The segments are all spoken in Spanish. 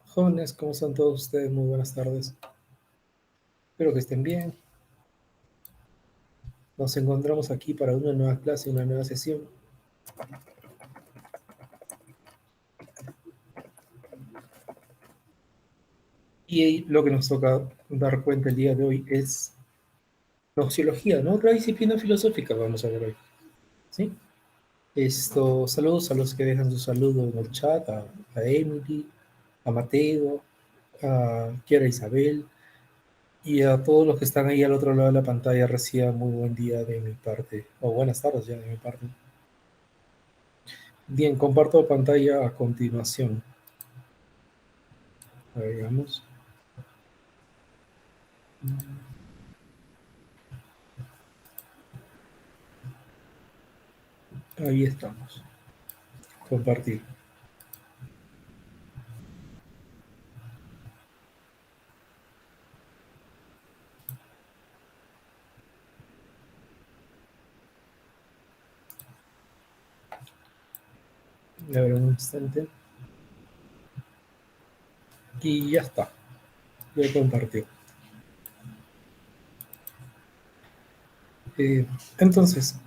Jóvenes, ¿cómo están todos ustedes? Muy buenas tardes. Espero que estén bien. Nos encontramos aquí para una nueva clase, una nueva sesión. Y lo que nos toca dar cuenta el día de hoy es nociología, ¿no? Otra disciplina filosófica vamos a ver hoy. ¿Sí? Saludos a los que dejan su saludo en el chat, a Emily, a Mateo, a Kiara Isabel, y a todos los que están ahí al otro lado de la pantalla. Reciban muy buen día de mi parte, o buenas tardes ya de mi parte. Bien, comparto pantalla a continuación. A ver, veamos. Ahí estamos. Compartir. A ver, un instante. Y ya está. Ya compartió. Entonces,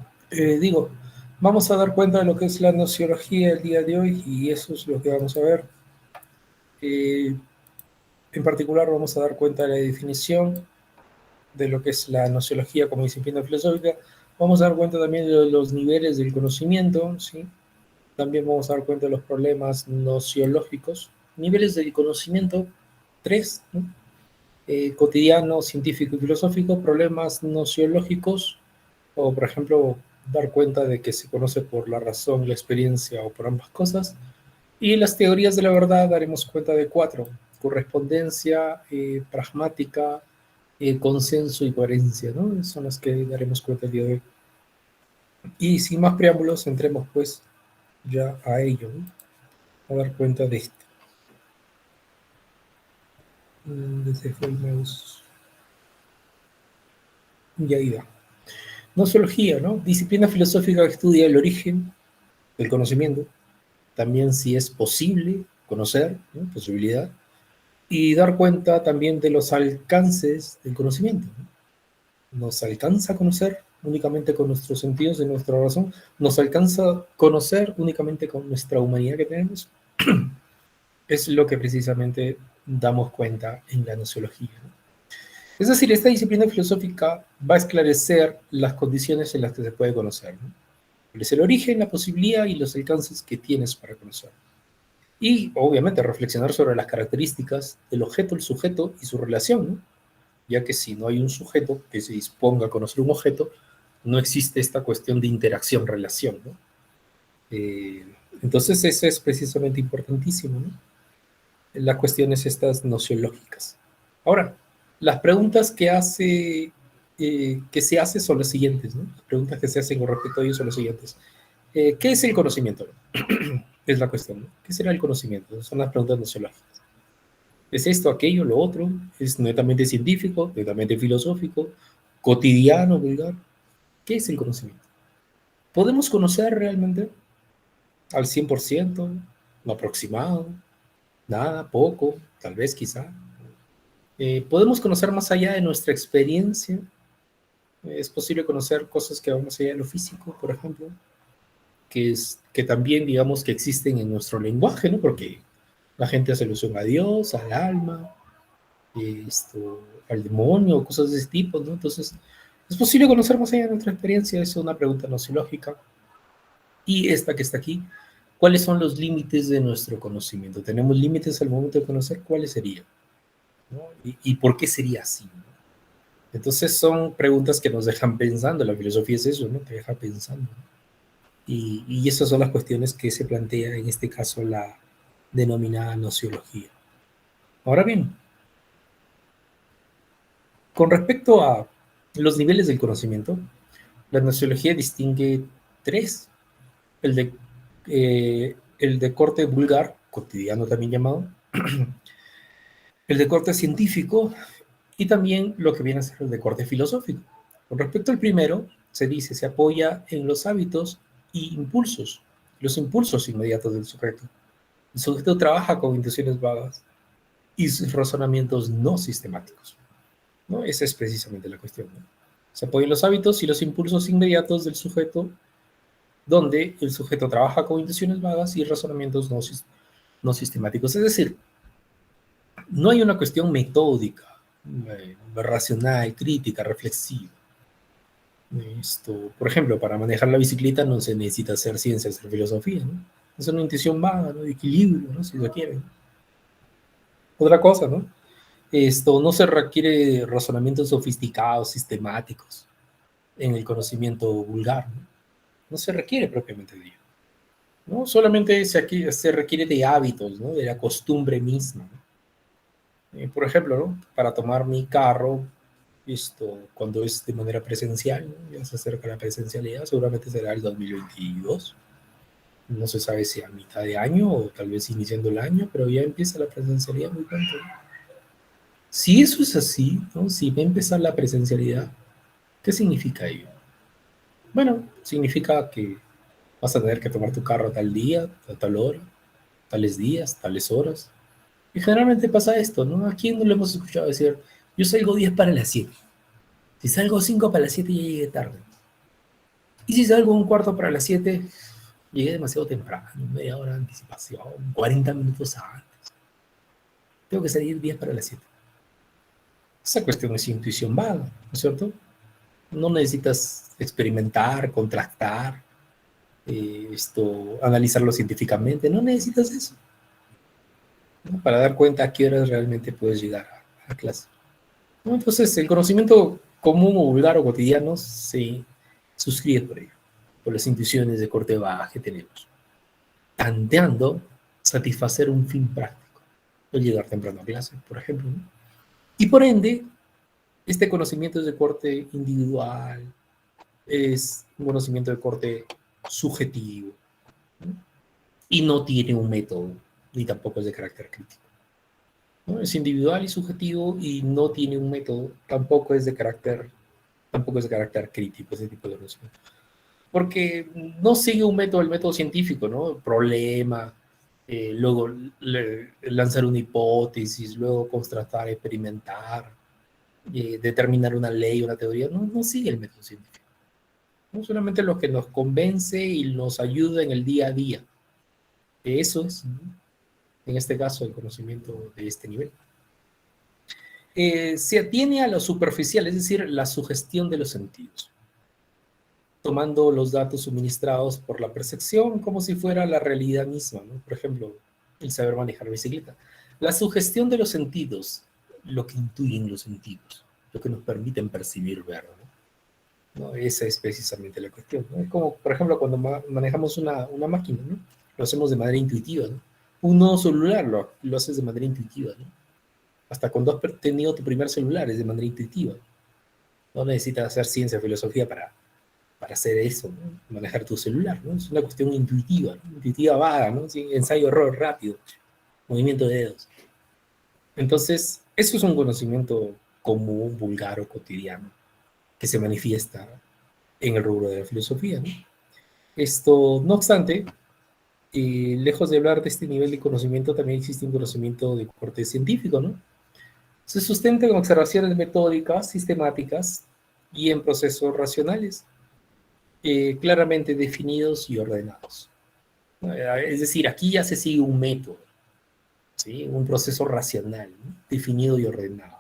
vamos a dar cuenta de lo que es la nociología el día de hoy y eso es lo que vamos a ver. En particular vamos a dar cuenta de la definición de lo que es la nociología como disciplina filosófica. Vamos a dar cuenta también de los niveles del conocimiento, ¿sí? También vamos a dar cuenta de los problemas nociológicos. Niveles del conocimiento, 3, ¿no? Cotidiano, científico y filosófico, problemas nociológicos, o por ejemplo, dar cuenta de que se conoce por la razón, la experiencia o por ambas cosas. Y las teorías de la verdad daremos cuenta de 4, correspondencia, pragmática, consenso y coherencia, ¿no? Son las que daremos cuenta el día de hoy. Y sin más preámbulos, entremos pues ya a ello, ¿no? A dar cuenta de esto. Desde fue el mouse. Y ahí va. Nociología, ¿no? Disciplina filosófica que estudia el origen del conocimiento, también si es posible conocer, ¿no? Posibilidad, y dar cuenta también de los alcances del conocimiento, ¿no? ¿Nos alcanza a conocer únicamente con nuestros sentidos y nuestra razón? ¿Nos alcanza a conocer únicamente con nuestra humanidad que tenemos? Es lo que precisamente damos cuenta en la nociología, ¿no? Es decir, esta disciplina filosófica va a esclarecer las condiciones en las que se puede conocer, ¿no? Es el origen, la posibilidad y los alcances que tienes para conocer. Y obviamente reflexionar sobre las características del objeto, el sujeto y su relación, ¿no? Ya que si no hay un sujeto que se disponga a conocer un objeto, no existe esta cuestión de interacción, relación, ¿no? Entonces eso es precisamente importantísimo, ¿no? Las cuestiones estas nociológicas. Ahora, las preguntas que se hacen son las siguientes, ¿no? Las preguntas que se hacen con respecto a ello son las siguientes. ¿Qué es el conocimiento? Es la cuestión, ¿no? ¿Qué será el conocimiento? Son las preguntas nociológicas. ¿Es esto, aquello, lo otro? ¿Es netamente científico, netamente filosófico, cotidiano, vulgar? ¿Qué es el conocimiento? ¿Podemos conocer realmente al 100%, lo aproximado, nada, poco, tal vez, quizá? ¿Podemos conocer más allá de nuestra experiencia? ¿Es posible conocer cosas que van más allá de lo físico, por ejemplo? Que también, digamos, que existen en nuestro lenguaje, ¿no? Porque la gente hace alusión a Dios, al alma, al demonio, cosas de ese tipo, ¿no? Entonces, ¿es posible conocer más allá de nuestra experiencia? Es una pregunta nociológica. Y esta que está aquí, ¿cuáles son los límites de nuestro conocimiento? ¿Tenemos límites al momento de conocer? ¿Cuáles serían? ¿No? ¿Y por qué sería así? ¿No? Entonces son preguntas que nos dejan pensando. La filosofía es eso, ¿no? Te deja pensando, ¿no? Y esas son las cuestiones que se plantea en este caso la denominada nociología. Ahora bien, con respecto a los niveles del conocimiento, la nociología distingue 3. El de corte vulgar, cotidiano también llamado, el de corte científico y también lo que viene a ser el de corte filosófico. Con respecto al primero, se dice, se apoya en los hábitos y impulsos, los impulsos inmediatos del sujeto. El sujeto trabaja con intuiciones vagas y sus razonamientos no sistemáticos, ¿no? Esa es precisamente la cuestión, ¿no? Se apoya en los hábitos y los impulsos inmediatos del sujeto, donde el sujeto trabaja con intuiciones vagas y razonamientos no sistemáticos. Es decir, no hay una cuestión metódica, racional, crítica, reflexiva. Por ejemplo, para manejar la bicicleta no se necesita hacer ciencia, hacer filosofía, ¿no? Es una intuición vaga, ¿no? De equilibrio, ¿no? Si lo quieren. Otra cosa, ¿no? No se requiere razonamientos sofisticados, sistemáticos, en el conocimiento vulgar, ¿no? No se requiere propiamente de ello, ¿no? Solamente se requiere de hábitos, ¿no? De la costumbre misma, ¿no? Por ejemplo, ¿no? Para tomar mi carro, cuando es de manera presencial, ¿no? Ya se acerca la presencialidad, seguramente será el 2022. No se sabe si a mitad de año o tal vez iniciando el año, pero ya empieza la presencialidad muy pronto, ¿no? Si eso es así, ¿no? Si va a empezar la presencialidad, ¿qué significa ello? Bueno, significa que vas a tener que tomar tu carro tal día, a tal hora, tales días, tales horas. Y generalmente pasa esto, ¿no? ¿A quién no le hemos escuchado decir, yo salgo 10 para las 7? Si salgo 5 para las 7 ya llegué tarde. Y si salgo un cuarto para las 7, llegué demasiado temprano, media hora de anticipación, 40 minutos antes. Tengo que salir 10 para las 7. Esa cuestión es intuición vaga, ¿no es cierto? No necesitas experimentar, contrastar, analizarlo científicamente, no necesitas eso, ¿no? Para dar cuenta a qué horas realmente puedes llegar a clase, ¿no? Entonces, el conocimiento común o vulgar o cotidiano se suscribe por ello, por las intuiciones de corte baja que tenemos, tanteando satisfacer un fin práctico, el llegar temprano a clase, por ejemplo, ¿no? Y por ende, este conocimiento es de corte individual, es un conocimiento de corte subjetivo, ¿no? Y no tiene un método, ni tampoco es de carácter crítico, ¿no? Es individual y subjetivo y no tiene un método, tampoco es de carácter crítico ese tipo de conocimiento. Porque no sigue un método, el método científico, ¿no? Problema, luego lanzar una hipótesis, luego contrastar, experimentar, determinar una ley, una teoría, no sigue el método científico. No solamente lo que nos convence y nos ayuda en el día a día. Eso es, ¿no? En este caso, el conocimiento de este nivel. Se atiene a lo superficial, es decir, la sugestión de los sentidos, tomando los datos suministrados por la percepción como si fuera la realidad misma, ¿no? Por ejemplo, el saber manejar bicicleta. La sugestión de los sentidos, lo que intuyen los sentidos, lo que nos permiten percibir, ver, ¿no? ¿No? Esa es precisamente la cuestión, ¿no? Es como, por ejemplo, cuando manejamos una máquina, ¿no? Lo hacemos de manera intuitiva, ¿no? Un nuevo celular lo haces de manera intuitiva, ¿no? Hasta cuando has tenido tu primer celular es de manera intuitiva. No necesitas hacer ciencia, filosofía para hacer eso, ¿no? Manejar tu celular, ¿no? Es una cuestión intuitiva, ¿no? Intuitiva vaga, ¿no? Sí, ensayo-error rápido, movimiento de dedos. Entonces, eso es un conocimiento común, vulgar o cotidiano que se manifiesta en el rubro de la filosofía, ¿no? No obstante, lejos de hablar de este nivel de conocimiento, también existe un conocimiento de corte científico, ¿no? Se sustenta en observaciones metódicas, sistemáticas y en procesos racionales, claramente definidos y ordenados. Es decir, aquí ya se sigue un método, ¿sí? Un proceso racional, ¿no? Definido y ordenado.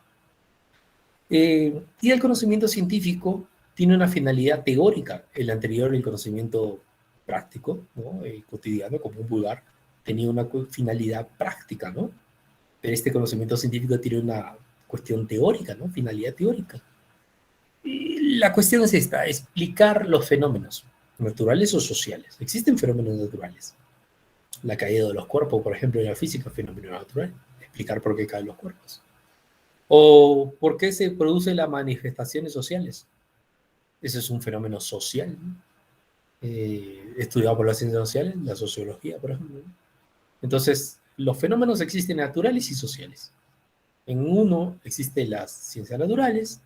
Y el conocimiento científico tiene una finalidad teórica. El anterior, el conocimiento práctico, ¿no? Cotidiano, como un vulgar, tenía una finalidad práctica, ¿no? Pero este conocimiento científico tiene una cuestión teórica, ¿no? Finalidad teórica. Y la cuestión es esta, explicar los fenómenos naturales o sociales. Existen fenómenos naturales. La caída de los cuerpos, por ejemplo, en la física, es fenómeno natural. Explicar por qué caen los cuerpos. O por qué se producen las manifestaciones sociales. Ese es un fenómeno social, ¿no? Estudiado por las ciencias sociales, la sociología, por ejemplo, ¿no? Entonces, los fenómenos existen naturales y sociales. En uno existen las ciencias naturales,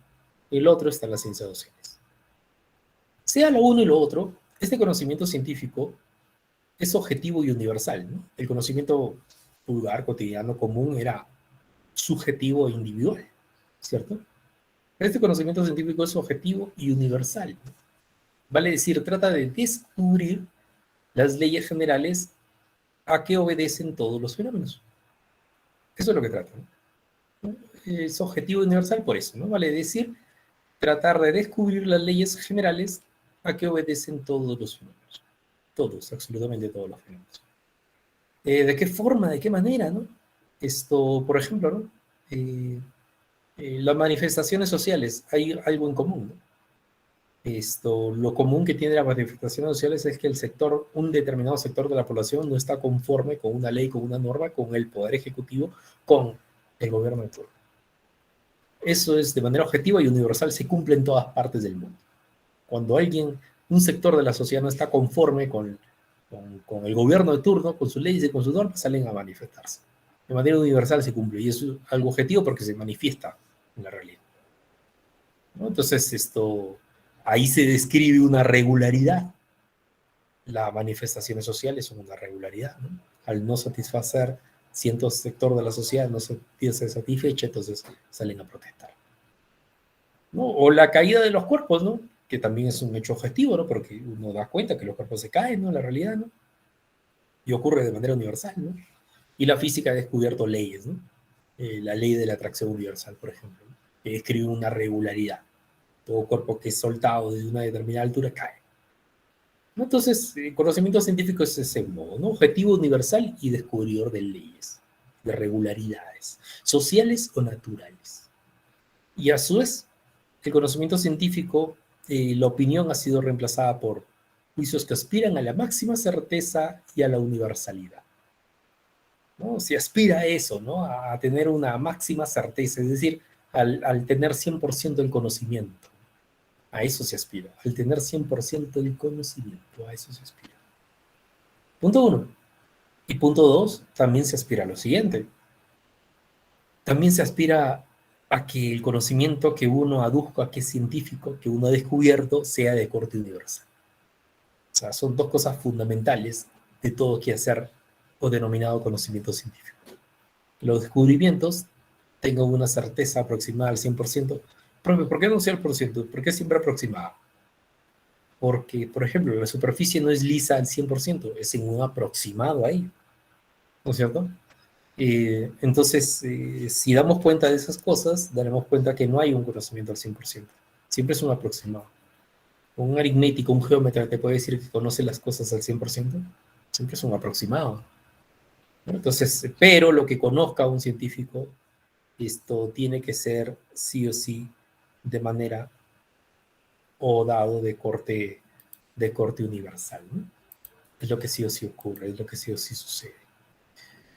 en el otro están las ciencias sociales. Sea lo uno y lo otro, este conocimiento científico es objetivo y universal, ¿no? El conocimiento vulgar, cotidiano, común, era subjetivo e individual, ¿cierto? Este conocimiento científico es objetivo y universal. Vale decir, trata de descubrir las leyes generales a que obedecen todos los fenómenos. Eso es lo que trata, ¿no? Es objetivo universal por eso, ¿no? Vale decir, tratar de descubrir las leyes generales a que obedecen todos los fenómenos. Todos, absolutamente todos los fenómenos. ¿De qué forma, de qué manera, no? Esto, por ejemplo, ¿no? Las manifestaciones sociales, hay algo en común, ¿no? Esto, lo común que tiene las manifestaciones sociales es que el sector, un determinado sector de la población no está conforme con una ley, con una norma, con el poder ejecutivo, con el gobierno de turno. Eso es de manera objetiva y universal, se cumple en todas partes del mundo. Cuando alguien, un sector de la sociedad no está conforme con el gobierno de turno, con sus leyes y con sus normas, salen a manifestarse. De manera universal se cumple y es algo objetivo porque se manifiesta en la realidad, ¿no? Entonces, ahí se describe una regularidad. Las manifestaciones sociales son una regularidad, ¿no? Al no satisfacer cierto sector de la sociedad, no se satisfecha, entonces salen a protestar, ¿no? O la caída de los cuerpos, ¿no? Que también es un hecho objetivo, ¿no? Porque uno da cuenta que los cuerpos se caen, ¿no? En la realidad, ¿no? Y ocurre de manera universal, ¿no? Y la física ha descubierto leyes, ¿no? La ley de la atracción universal, por ejemplo, ¿no? Que describe una regularidad. Todo cuerpo que es soltado desde una determinada altura cae, ¿no? Entonces, el conocimiento científico es ese modo, ¿no? Objetivo universal y descubridor de leyes, de regularidades, sociales o naturales. Y a su vez, el conocimiento científico, la opinión ha sido reemplazada por juicios que aspiran a la máxima certeza y a la universalidad, ¿no? Se aspira a eso, ¿no? A tener una máxima certeza, es decir, al tener 100% el conocimiento. A eso se aspira, al tener 100% del conocimiento, a eso se aspira. Punto uno. Y punto dos, también se aspira a lo siguiente. También se aspira a que el conocimiento que uno aduzca, que es científico, que uno ha descubierto, sea de corte universal. O sea, son dos cosas fundamentales de todo quehacer o denominado conocimiento científico. Los descubrimientos tengan una certeza aproximada al 100%. ¿Por qué no 100%? ¿Por qué siempre aproximada? Porque, por ejemplo, la superficie no es lisa al 100%, es en un aproximado ahí, ¿no es cierto? Entonces, si damos cuenta de esas cosas, daremos cuenta que no hay un conocimiento al 100%, siempre es un aproximado. Un aritmético, un geómetra te puede decir que conoce las cosas al 100%, siempre es un aproximado, ¿no? Entonces, pero lo que conozca un científico, esto tiene que ser sí o sí de manera o dado de corte universal, ¿no? Es lo que sí o sí ocurre, es lo que sí o sí sucede.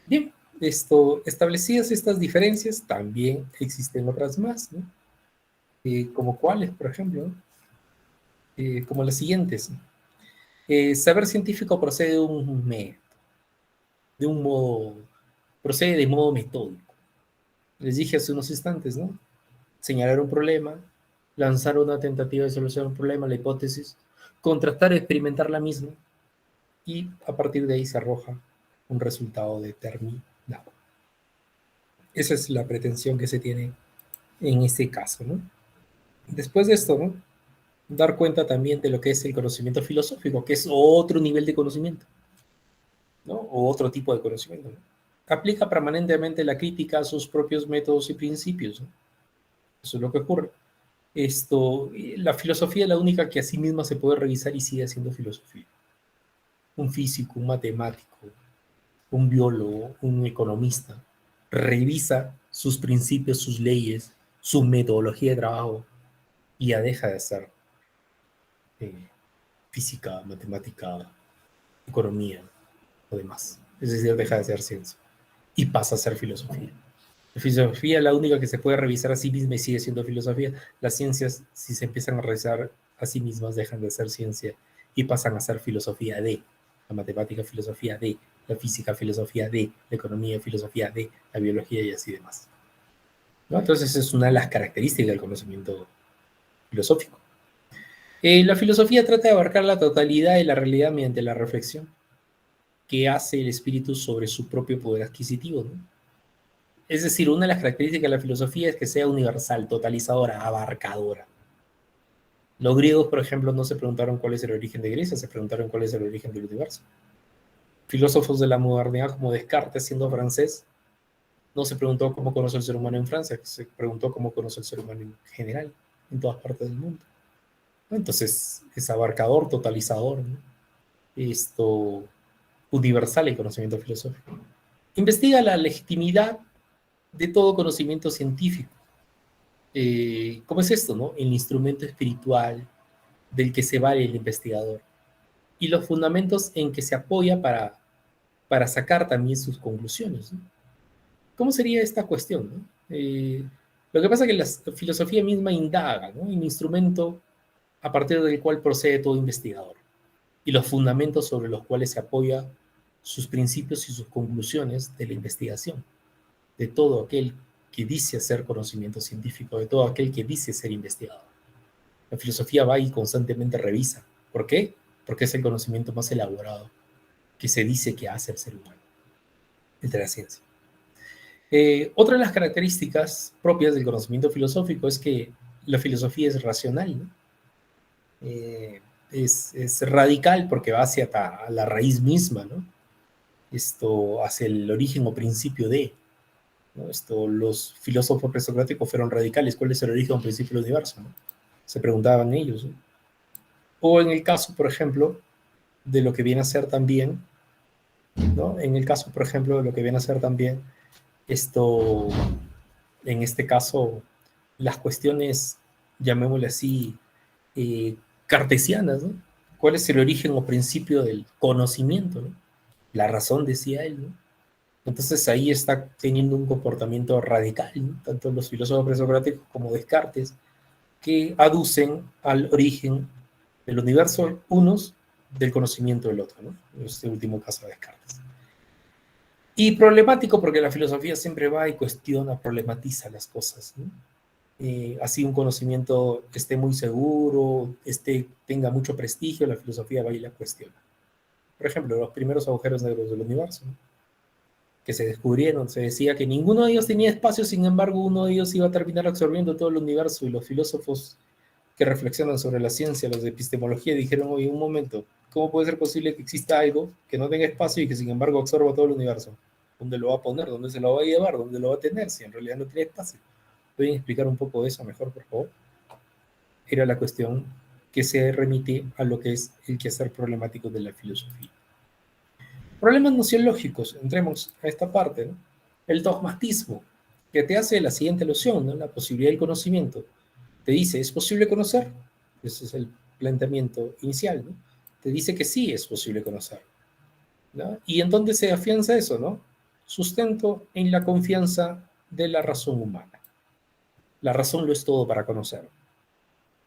Bien, establecidas estas diferencias, también existen otras más, ¿no? Como cuáles, por ejemplo, como las siguientes. Saber científico procede de un modo, procede de modo metódico. Les dije hace unos instantes, ¿no? Señalar un problema, lanzar una tentativa de solucionar un problema, la hipótesis, contrastar, experimentar la misma, y a partir de ahí se arroja un resultado determinado. Esa es la pretensión que se tiene en este caso, ¿no? Después de esto, ¿no? Dar cuenta también de lo que es el conocimiento filosófico, que es otro nivel de conocimiento, ¿no? O otro tipo de conocimiento, ¿no? Aplica permanentemente la crítica a sus propios métodos y principios, ¿no? Eso es lo que ocurre. La filosofía es la única que a sí misma se puede revisar y sigue siendo filosofía. Un físico, un matemático, un biólogo, un economista, revisa sus principios, sus leyes, su metodología de trabajo y ya deja de ser eh, física, matemática, economía o demás. Es decir, deja de ser ciencia y pasa a ser filosofía. La filosofía es la única que se puede revisar a sí misma y sigue siendo filosofía. Las ciencias, si se empiezan a revisar a sí mismas, dejan de ser ciencia y pasan a ser filosofía de la matemática, filosofía de la física, filosofía de la economía, filosofía de la biología y así demás, ¿no? Entonces, es una de las características del conocimiento filosófico. La filosofía trata de abarcar la totalidad de la realidad mediante la reflexión. que hace el espíritu sobre su propio poder adquisitivo, ¿no? Es decir, una de las características de la filosofía es que sea universal, totalizadora, abarcadora. Los griegos, por ejemplo, no se preguntaron cuál es el origen de Grecia, se preguntaron cuál es el origen del universo. Filósofos de la modernidad como Descartes, siendo francés, no se preguntó cómo conoce el ser humano en Francia, se preguntó cómo conoce el ser humano en general, en todas partes del mundo. Entonces, es abarcador, totalizador, ¿no? Esto, universal el conocimiento filosófico. Investiga la legitimidad de todo conocimiento científico. ¿Cómo es esto, no? El instrumento espiritual del que se vale el investigador y los fundamentos en que se apoya para sacar también sus conclusiones, ¿no? ¿Cómo sería esta cuestión, no? Lo que pasa es que la filosofía misma indaga, ¿no? El instrumento a partir del cual procede todo investigador y los fundamentos sobre los cuales se apoya sus principios y sus conclusiones de la investigación, de todo aquel que dice hacer conocimiento científico, de todo aquel que dice ser investigador. La filosofía va y constantemente revisa. ¿Por qué? Porque es el conocimiento más elaborado que se dice que hace el ser humano, entre la ciencia. Otra de las características propias del conocimiento filosófico es que la filosofía es racional, ¿no? Es radical porque va hacia la raíz misma, ¿no? Hacia el origen o principio de, ¿no? Los filósofos presocráticos fueron radicales. ¿Cuál es el origen o principio del universo, ¿no? Se preguntaban ellos, ¿no? O en el caso, por ejemplo, de lo que viene a ser también, ¿no? En el caso, por ejemplo, de lo que viene a ser también en este caso, las cuestiones, llamémosle así, cartesianas, ¿no? ¿Cuál es el origen o principio del conocimiento, ¿no? La razón, decía él, ¿no? Entonces ahí está teniendo un comportamiento radical, ¿no? Tanto los filósofos presocráticos como Descartes, que aducen al origen del universo unos del conocimiento del otro, ¿no? En este último caso de Descartes. Y problemático porque la filosofía siempre va y cuestiona, problematiza las cosas, ¿no? Así un conocimiento esté muy seguro, tenga mucho prestigio, la filosofía va y la cuestiona. Por ejemplo, los primeros agujeros negros del universo, ¿no? Que se descubrieron, se decía que ninguno de ellos tenía espacio, sin embargo uno de ellos iba a terminar absorbiendo todo el universo, y los filósofos que reflexionan sobre la ciencia, los de epistemología, dijeron: oye, un momento, ¿cómo puede ser posible que exista algo que no tenga espacio y que sin embargo absorba todo el universo? ¿Dónde lo va a poner? ¿Dónde se lo va a llevar? ¿Dónde lo va a tener si en realidad no tiene espacio? ¿Pueden explicar un poco eso mejor, por favor? Era la cuestión que se remite a lo que es el quehacer problemático de la filosofía. Problemas nociológicos, entremos a esta parte, ¿no? El dogmatismo, que te hace la siguiente alusión, ¿no? La posibilidad del conocimiento. Te dice: ¿es posible conocer? Ese es el planteamiento inicial, ¿no? Te dice que sí es posible conocer, ¿no? ¿Y en dónde se afianza eso, no? Sustento en la confianza de la razón humana. La razón lo es todo para conocer.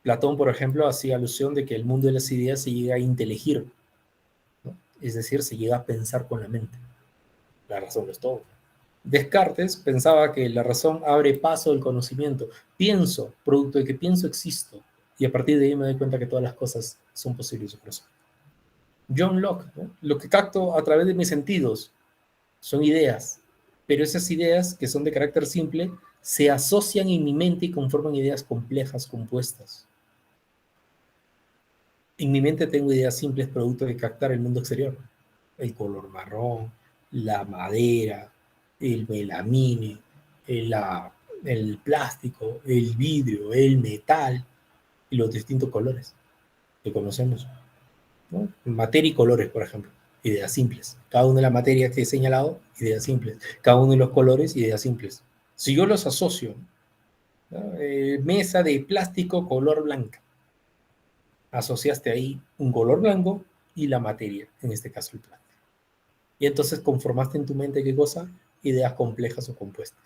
Platón, por ejemplo, hacía alusión de que el mundo de las ideas se llega a inteligir, ¿no? Es decir, se llega a pensar con la mente. La razón lo es todo. Descartes pensaba que la razón abre paso al conocimiento. Pienso, producto de que pienso existo, y a partir de ahí me doy cuenta que todas las cosas son posibles de conocer. John Locke, ¿no? Lo que capto a través de mis sentidos son ideas, pero esas ideas, que son de carácter simple, se asocian en mi mente y conforman ideas complejas, compuestas. En mi mente tengo ideas simples producto de captar el mundo exterior. El color marrón, la madera, el melamine, el plástico, el vidrio, el metal y los distintos colores que conocemos, ¿no? Materia y colores, por ejemplo, ideas simples. Cada una de las materias que he señalado, ideas simples. Cada uno de los colores, ideas simples. Si yo los asocio, ¿no? Mesa de plástico color blanca, asociaste ahí un color blanco y la materia, en este caso el plástico. Y entonces conformaste en tu mente, ¿qué cosa? Ideas complejas o compuestas.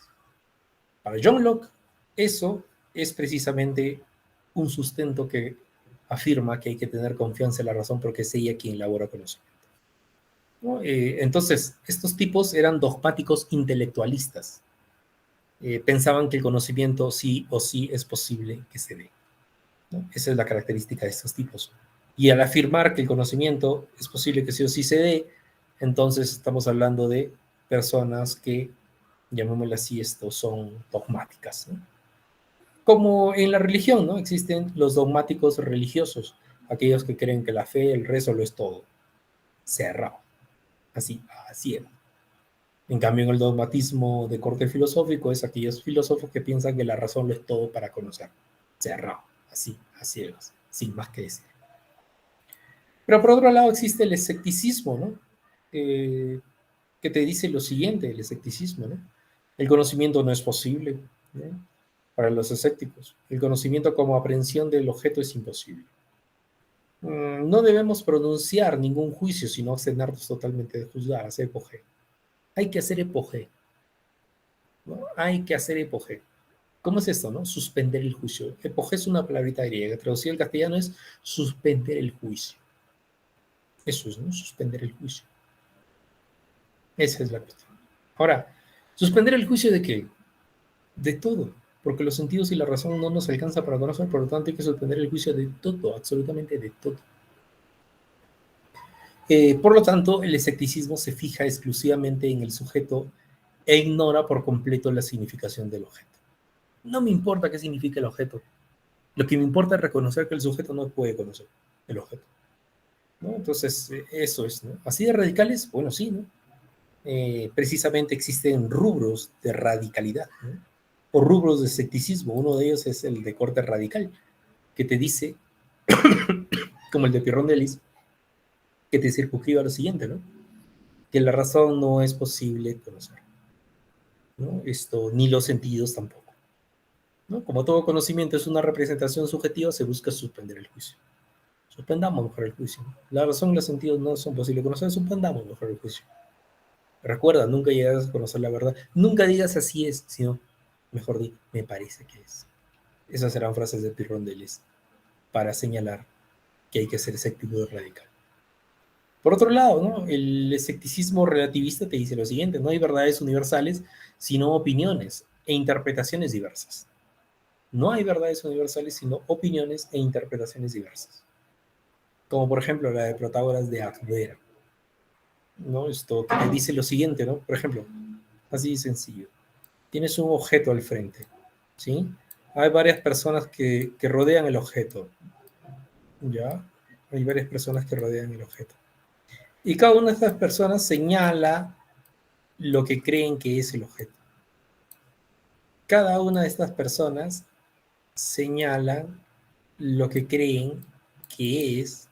Para John Locke, eso es precisamente un sustento que afirma que hay que tener confianza en la razón porque es ella quien elabora conocimiento, ¿no? Entonces, estos tipos eran dogmáticos intelectualistas. Pensaban que el conocimiento sí o sí es posible que se dé, ¿no? Esa es la característica de estos tipos. Y al afirmar que el conocimiento es posible que sí o sí se dé, Entonces estamos hablando de personas que, llamémosle así, esto son dogmáticas, ¿no? Como en la religión, ¿no? Existen los dogmáticos religiosos, aquellos que creen que la fe, el rezo lo es todo. Cerrado. Así, así es. En cambio, en el dogmatismo de corte filosófico es aquellos filósofos que piensan que la razón lo es todo para conocer. Cerrado. Así, así es. Sin más que decir. Pero por otro lado existe el escepticismo, ¿no? Que te dice lo siguiente, el escepticismo, ¿no? El conocimiento no es posible, ¿no? Para los escépticos. El conocimiento como aprehensión del objeto es imposible. No debemos pronunciar ningún juicio, sino abstenernos totalmente de juzgar, hacer epogé. Hay que hacer epogé, ¿no? Hay que hacer epogé. ¿Cómo es esto, no? Suspender el juicio. Epogé es una palabrita griega, traducida al castellano es suspender el juicio. Eso es, ¿no? Suspender el juicio. Esa es la cuestión. Ahora, ¿suspender el juicio de qué? De todo, porque los sentidos y la razón no nos alcanza para conocer, por lo tanto hay que suspender el juicio de todo, absolutamente de todo. Por lo tanto, el escepticismo se fija exclusivamente en el sujeto e ignora por completo la significación del objeto. No me importa qué significa el objeto. Lo que me importa es reconocer que el sujeto no puede conocer el objeto, ¿no? Entonces, eso es, ¿no? Así de radicales, bueno, sí, ¿no? Precisamente existen rubros de radicalidad, ¿no? O rubros de escepticismo. Uno de ellos es el de corte radical, que te dice, como el de Pirrón de Lis, que te circunscribe a lo siguiente, ¿no? Que la razón no es posible conocer, ¿no? Esto, ni los sentidos tampoco, ¿no? Como todo conocimiento es una representación subjetiva, se busca suspender el juicio. Suspendamos mejor el juicio, ¿no? La razón y los sentidos no son posibles de conocer, suspendamos mejor el juicio. Recuerda, nunca llegas a conocer la verdad. Nunca digas así es, sino, mejor di, me parece que es. Esas serán frases de Pirrón de Lis para señalar que hay que ser escéptico y radical. Por otro lado, ¿no? El escepticismo relativista te dice lo siguiente: no hay verdades universales, sino opiniones e interpretaciones diversas. No hay verdades universales, sino opiniones e interpretaciones diversas. Como por ejemplo la de Protágoras de Abdera, ¿no? Esto que te dice lo siguiente, ¿no? Por ejemplo, así de sencillo. Tienes un objeto al frente, ¿sí? Hay varias personas que rodean el objeto, ¿ya? Hay varias personas que rodean el objeto. Y cada una de estas personas señala lo que creen que es el objeto. Cada una de estas personas señala lo que creen que es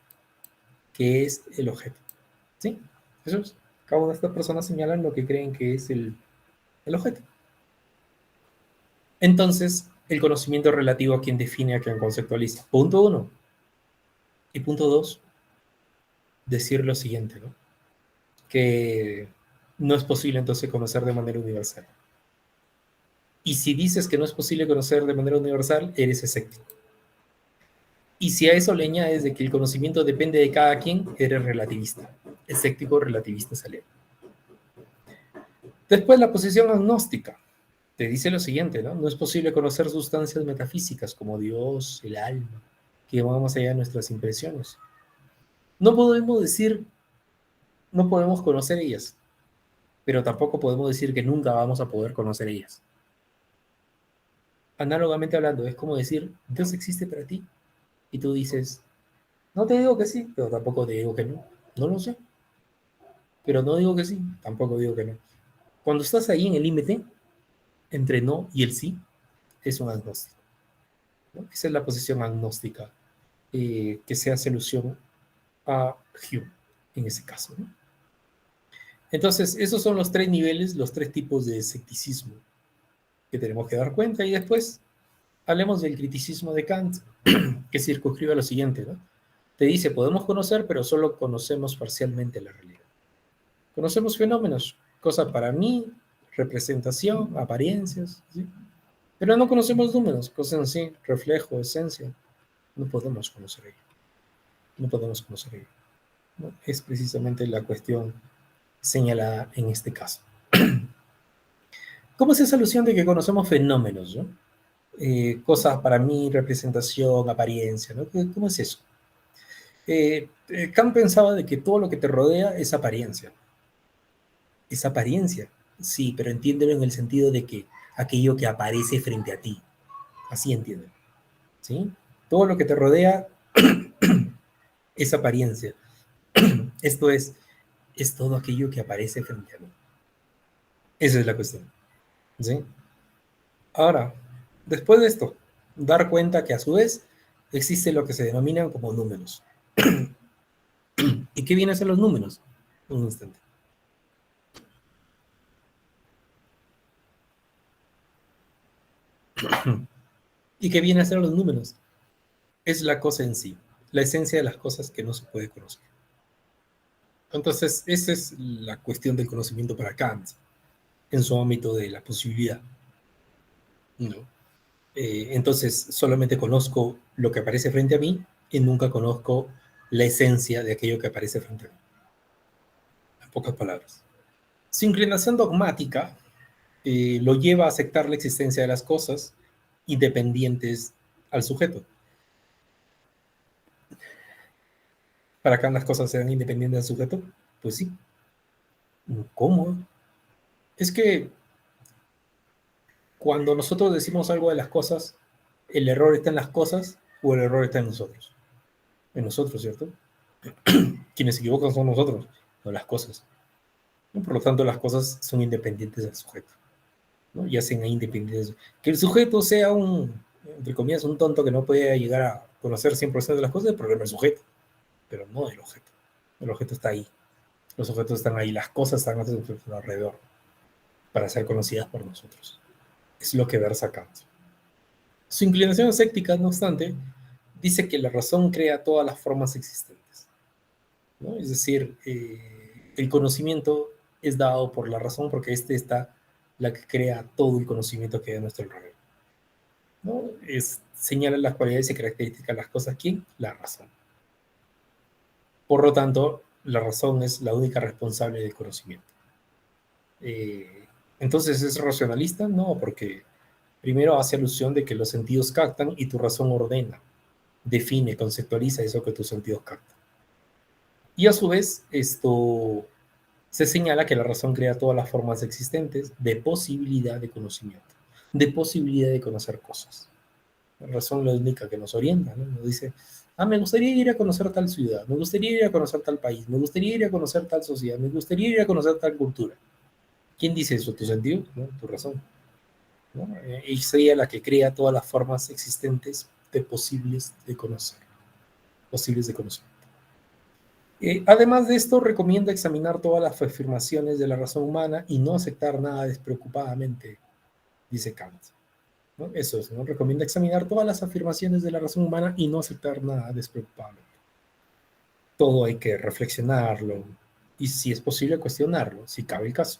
el objeto. ¿Sí? Eso es. Cada una de estas personas señalan lo que creen que es el objeto. Entonces, el conocimiento relativo a quien define, a quien conceptualiza. Punto uno. Y punto dos, decir lo siguiente, ¿no? Que no es posible entonces conocer de manera universal. Y si dices que no es posible conocer de manera universal, eres escéptico. Y si a eso le añades de que el conocimiento depende de cada quien, eres relativista. Escéptico, relativista sale. Después la posición agnóstica. Te dice lo siguiente, ¿no? No es posible conocer sustancias metafísicas como Dios, el alma, que van más allá de nuestras impresiones. No podemos decir, no podemos conocer ellas, pero tampoco podemos decir que nunca vamos a poder conocer ellas. Análogamente hablando, es como decir, Dios existe para ti, y tú dices, no te digo que sí, pero tampoco te digo que no. No lo sé, pero no digo que sí, tampoco digo que no. Cuando estás ahí en el límite entre no y el sí, es un agnóstico, ¿no? Esa es la posición agnóstica que se hace alusión a Hume en ese caso, ¿no? Entonces, esos son los tres niveles, los tres tipos de escepticismo que tenemos que dar cuenta. Y después hablemos del criticismo de Kant, que circunscribe a lo siguiente, ¿no? Te dice, podemos conocer, pero solo conocemos parcialmente la realidad. Conocemos fenómenos, cosa para mí, representación, apariencias, ¿sí? Pero no conocemos números, cosas así, reflejo, esencia. No podemos conocer ello. No podemos conocer ello, ¿no? Es precisamente la cuestión señalada en este caso. ¿Cómo es esa alusión de que conocemos fenómenos, ¿no? Cosas para mí, representación, apariencia, ¿no? ¿Cómo es eso? Kant pensaba de que todo lo que te rodea es apariencia. Es apariencia, sí, pero entiéndelo en el sentido de que aquello que aparece frente a ti, así entiende, ¿sí? Todo lo que te rodea es apariencia. Esto es todo aquello que aparece frente a mí. Esa es la cuestión, ¿sí? Ahora, después de esto, dar cuenta que a su vez existe lo que se denominan como números. ¿Y qué vienen a ser los números? Un instante. ¿Y qué vienen a ser los números? Es la cosa en sí, la esencia de las cosas que no se puede conocer. Entonces, esa es la cuestión del conocimiento para Kant, en su ámbito de la posibilidad, ¿no? Entonces, solamente conozco lo que aparece frente a mí y nunca conozco la esencia de aquello que aparece frente a mí. En pocas palabras. Su inclinación dogmática lo lleva a aceptar la existencia de las cosas independientes al sujeto. ¿Para Kant las cosas sean independientes al sujeto? Pues sí. ¿Cómo? Es que cuando nosotros decimos algo de las cosas, ¿el error está en las cosas o el error está en nosotros? En nosotros, ¿cierto? Quienes se equivocan son nosotros, no las cosas. Por lo tanto, las cosas son independientes del sujeto, ¿no? Y hacen ahí independientes. Que el sujeto sea entre comillas, un tonto que no puede llegar a conocer 100% de las cosas, el problema del sujeto, pero no del objeto. El objeto está ahí. Los objetos están ahí, las cosas están alrededor para ser conocidas por nosotros. Es lo que versa Kant. Su inclinación escéptica, no obstante, dice que la razón crea todas las formas existentes, ¿no? Es decir, el conocimiento es dado por la razón porque está la que crea todo el conocimiento que hay a nuestro alrededor, ¿no? Señala las cualidades y características de las cosas. ¿Quién? La razón. Por lo tanto, la razón es la única responsable del conocimiento. Entonces, ¿es racionalista? No, porque primero hace alusión de que los sentidos captan y tu razón ordena, define, conceptualiza eso que tus sentidos captan. Y a su vez, esto se señala que la razón crea todas las formas existentes de posibilidad de conocimiento, de posibilidad de conocer cosas. La razón es la única que nos orienta, ¿no? Nos dice, me gustaría ir a conocer tal ciudad, me gustaría ir a conocer tal país, me gustaría ir a conocer tal sociedad, me gustaría ir a conocer tal cultura. ¿Quién dice eso? ¿Tu sentido? ¿No? Tu razón, ¿no? Y sería la que crea todas las formas existentes de posibles de conocer, posibles de conocer. Además de esto, recomienda examinar todas las afirmaciones de la razón humana y no aceptar nada despreocupadamente, dice Kant, ¿no? Eso es, ¿no? Recomienda examinar todas las afirmaciones de la razón humana y no aceptar nada despreocupadamente. Todo hay que reflexionarlo y, si es posible, cuestionarlo, si cabe el caso.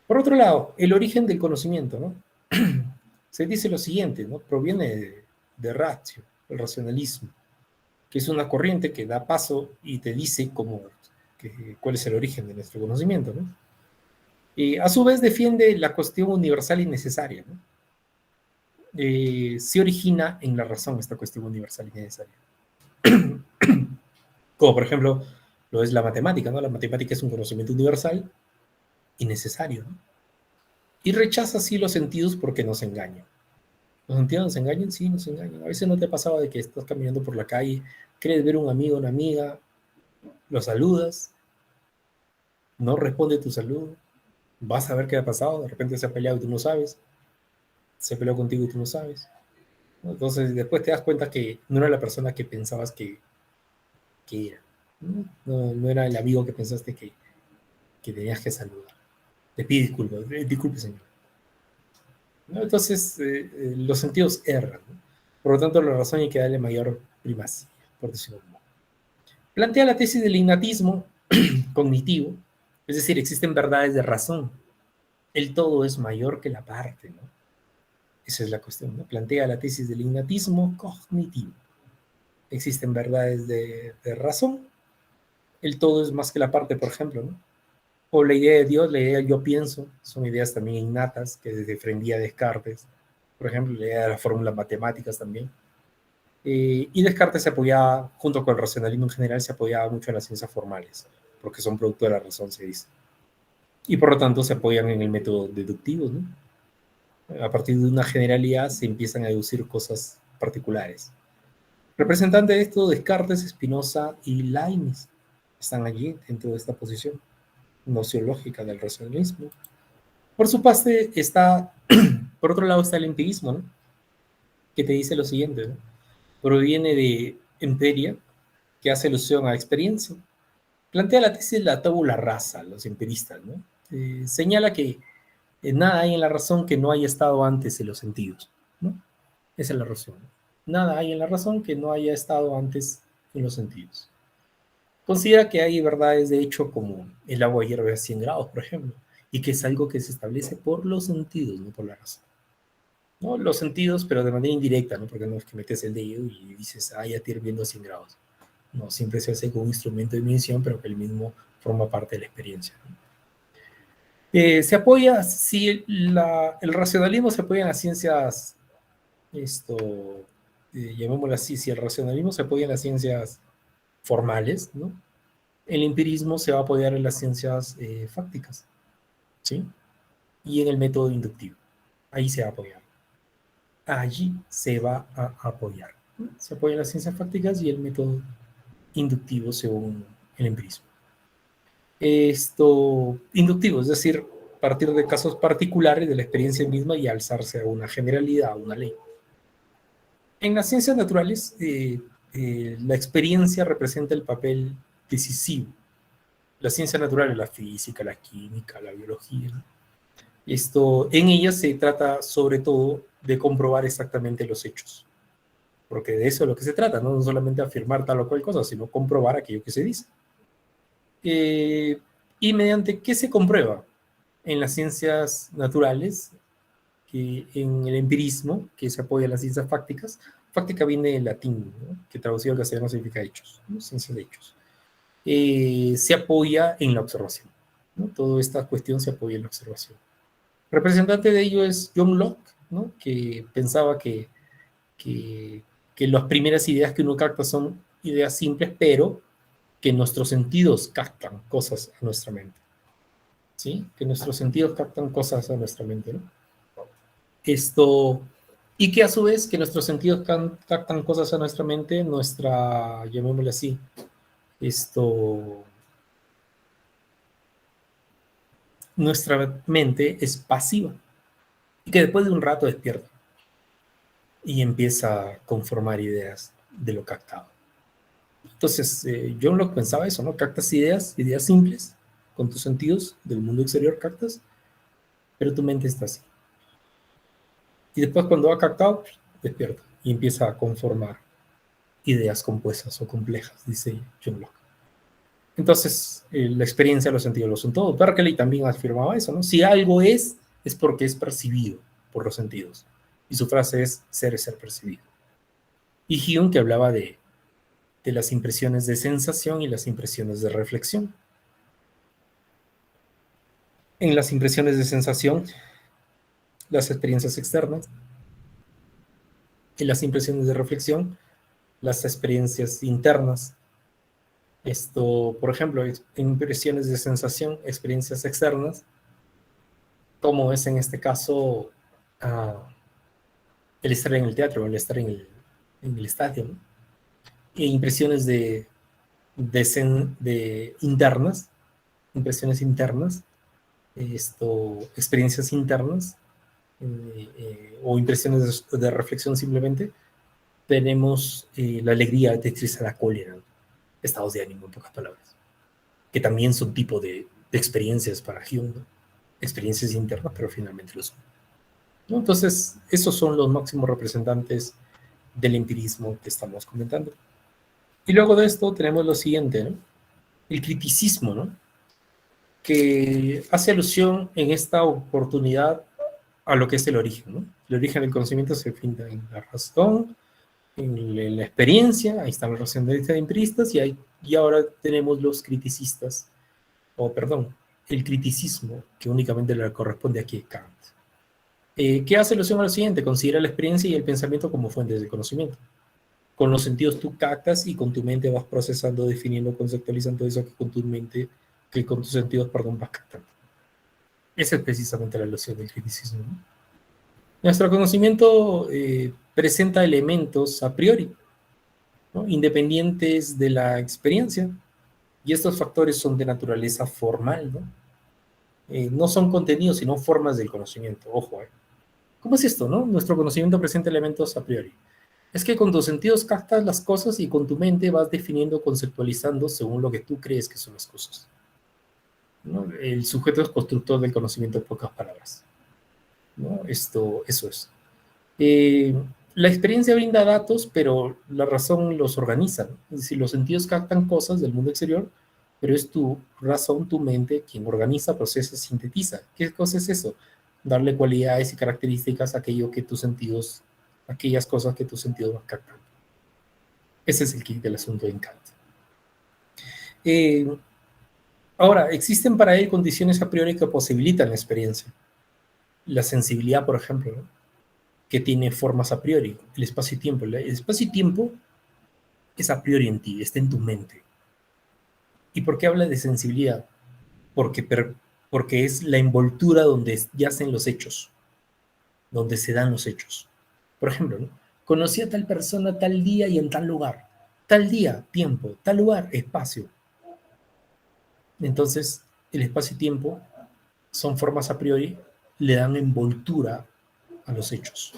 Por otro lado, el origen del conocimiento, ¿no? Se dice lo siguiente, ¿no? Proviene de ratio, el racionalismo, que es una corriente que da paso y te dice cuál es el origen de nuestro conocimiento, ¿no? Y a su vez defiende la cuestión universal y necesaria, ¿no? Se origina en la razón esta cuestión universal y necesaria. Como por ejemplo lo es la matemática, ¿no? La matemática es un conocimiento universal y necesario, ¿no? Y rechaza así los sentidos porque nos engañan. ¿Los sentidos nos engañan? Sí, nos engañan. A veces no te ha pasado de que estás caminando por la calle, quieres ver un amigo, una amiga, lo saludas, no responde tu saludo, vas a ver qué ha pasado, de repente se ha peleado y tú no sabes, se peleó contigo y tú no sabes, ¿no? Entonces después te das cuenta que no era la persona que pensabas que era, ¿no? No era el amigo que pensaste que tenías que saludar. Te pide disculpas, disculpe señor, ¿no? Entonces los sentidos erran, ¿no? Por lo tanto la razón hay que darle mayor primacía, por decirlo de modo. Plantea la tesis del innatismo cognitivo, es decir, existen verdades de razón, el todo es mayor que la parte, ¿no? Esa es la cuestión, ¿no? Plantea la tesis del innatismo cognitivo. Existen verdades de razón, el todo es más que la parte, por ejemplo, ¿no? O la idea de Dios, la idea del yo pienso, son ideas también innatas que defendía Descartes, por ejemplo, la idea de las fórmulas matemáticas también. Y Descartes se apoyaba, junto con el racionalismo en general, se apoyaba mucho en las ciencias formales, porque son producto de la razón, se dice. y por lo tanto se apoyan en el método deductivo, ¿no? A partir de una generalidad se empiezan a deducir cosas particulares. Representante de esto, Descartes, Spinoza y Leibniz están allí dentro de esta posición nociológica del racionalismo. Por su parte está, por otro lado está el empirismo, ¿no? Que te dice lo siguiente, ¿no? Proviene de empiria, que hace alusión a experiencia. Plantea la tesis de la tabula rasa, los empiristas, ¿no? Señala que nada hay en la razón que no haya estado antes en los sentidos, ¿no? Esa es la razón. Nada hay en la razón que no haya estado antes en los sentidos. Considera que hay verdades de hecho como el agua hierve a 100 grados, por ejemplo, y que es algo que se establece por los sentidos, no por la razón. ¿No? Los sentidos, pero de manera indirecta, ¿no? Porque no es que metes el dedo y dices, ah, ya estoy hirviendo a 100 grados. No, siempre se hace con un instrumento de medición, pero que el mismo forma parte de la experiencia, ¿no? Se apoya, si el racionalismo se apoya en las ciencias, llamémoslo así, si el racionalismo se apoya en las ciencias formales, ¿no? El empirismo se va a apoyar en las ciencias fácticas, ¿sí? Y en el método inductivo. Ahí se va a apoyar. Allí se va a apoyar, ¿no? Se apoya en las ciencias fácticas y el método inductivo según el empirismo. Inductivo, es decir, partir de casos particulares de la experiencia misma y alzarse a una generalidad, a una ley. En las ciencias naturales, la experiencia representa el papel decisivo. Las ciencias naturales, la física, la química, la biología, ¿no? En ellas se trata sobre todo de comprobar exactamente los hechos, porque de eso es lo que se trata, no solamente afirmar tal o cual cosa, sino comprobar aquello que se dice. ¿Y mediante qué se comprueba? En las ciencias naturales, en el empirismo, que se apoya en las ciencias fácticas. Fáctica viene del latín, ¿no? Que traducido al castellano significa hechos, ¿no? Ciencia de hechos. Se apoya en la observación, ¿no? Toda esta cuestión se apoya en la observación. Representante de ello es John Locke, ¿no? Que pensaba que, que las primeras ideas que uno capta son ideas simples, pero que nuestros sentidos captan cosas a nuestra mente, ¿sí? Que nuestros sentidos captan cosas a nuestra mente, ¿no? Y que a su vez que nuestros sentidos captan cosas a nuestra mente, llamémosle así, nuestra mente es pasiva y que después de un rato despierta y empieza a conformar ideas de lo captado. Entonces, John Locke pensaba eso, ¿no? Captas ideas simples, con tus sentidos del mundo exterior captas, pero tu mente está así. Y después cuando ha captado, despierta y empieza a conformar ideas compuestas o complejas, dice John Locke. Entonces, la experiencia, los sentidos lo son todo. Berkeley también afirmaba eso, ¿no? Si algo es porque es percibido por los sentidos. Y su frase es, ser es ser percibido. Y Hume, que hablaba de las impresiones de sensación y las impresiones de reflexión. En las impresiones de sensación, las experiencias externas. En las impresiones de reflexión, las experiencias internas. Por ejemplo, impresiones de sensación, experiencias externas, como es en este caso el estar en el teatro, el estar en el estadio, ¿no? E impresiones de internas, impresiones internas, experiencias internas, o impresiones de reflexión simplemente. Tenemos la alegría, la tristeza, la cólera, ¿no? Estados de ánimo, en pocas palabras, que también son tipo de experiencias para Hume, ¿no? Experiencias internas, pero finalmente lo son, ¿no? Entonces, esos son los máximos representantes del empirismo que estamos comentando. Y luego de esto tenemos lo siguiente, ¿no? El criticismo, ¿no? Que hace alusión en esta oportunidad a lo que es el origen, ¿no? El origen del conocimiento se finda en la razón, en la experiencia, ahí están los racionalistas empiristas, y ahora tenemos los criticistas, el criticismo, que únicamente le corresponde aquí a Kant. ¿Qué hace alusión a lo siguiente? Considera la experiencia y el pensamiento como fuentes de conocimiento. Con los sentidos tú captas y con tu mente vas procesando, definiendo, conceptualizando eso que con tus sentidos, vas captando. Esa es precisamente la ilusión del criticismo, ¿no? Nuestro conocimiento presenta elementos a priori, ¿no? Independientes de la experiencia, y estos factores son de naturaleza formal, ¿no? No son contenidos, sino formas del conocimiento. Ojo, ¿eh? ¿Cómo es esto, no? Nuestro conocimiento presenta elementos a priori. Es que con tus sentidos captas las cosas y con tu mente vas definiendo, conceptualizando según lo que tú crees que son las cosas, ¿no? El sujeto es constructor del conocimiento en pocas palabras, ¿no? Eso es. Eh, la experiencia brinda datos, pero la razón los organiza, ¿no? Es decir, los sentidos captan cosas del mundo exterior, pero es tu razón, tu mente, quien organiza, procesa, sintetiza. ¿Qué cosa es eso? Darle cualidades y características a aquello que tus sentidos, aquellas cosas que tus sentidos van captando. Ese es el kit del asunto de Kant. Eh, Ahora, existen para él condiciones a priori que posibilitan la experiencia. La sensibilidad, por ejemplo, ¿no? Que tiene formas a priori, el espacio y tiempo. El espacio y tiempo es a priori en ti, está en tu mente. ¿Y por qué habla de sensibilidad? Porque, porque es la envoltura donde yacen los hechos, donde se dan los hechos. Por ejemplo, ¿no? Conocí a tal persona tal día y en tal lugar. Tal día, tiempo, tal lugar, espacio. Entonces, el espacio y tiempo son formas a priori, le dan envoltura a los hechos,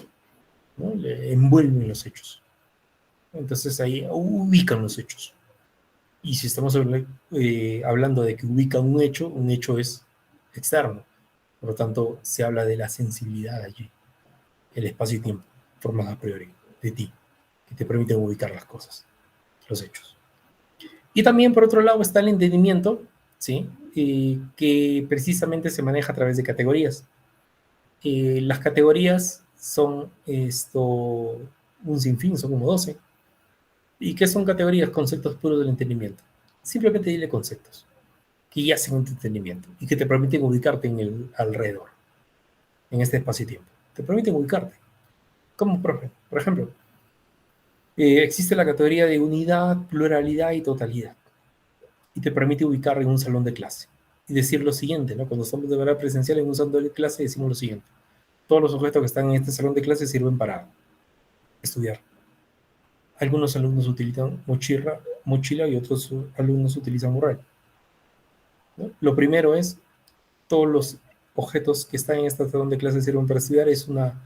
¿no? Le envuelven los hechos. Entonces ahí ubican los hechos. Y si estamos hablando de que ubican un hecho es externo. Por lo tanto, se habla de la sensibilidad allí, el espacio y tiempo, formas a priori de ti, que te permiten ubicar las cosas, los hechos. Y también, por otro lado, está el entendimiento, ¿sí? Que precisamente se maneja a través de categorías. Las categorías son un sinfín, son como 12. ¿Y qué son categorías? Conceptos puros del entendimiento. Simplemente dile conceptos que yacen en tu entendimiento y que te permiten ubicarte en el alrededor, en este espacio y tiempo. Te permiten ubicarte. Como, por ejemplo, existe la categoría de unidad, pluralidad y totalidad. Y te permite ubicar en un salón de clase. Y decir lo siguiente, ¿no? Cuando estamos de manera presencial en un salón de clase, decimos lo siguiente. Todos los objetos que están en este salón de clase sirven para estudiar. Algunos alumnos utilizan mochila y otros alumnos utilizan morral, ¿no? Lo primero es, todos los objetos que están en esta salón de clase sirven para estudiar, es una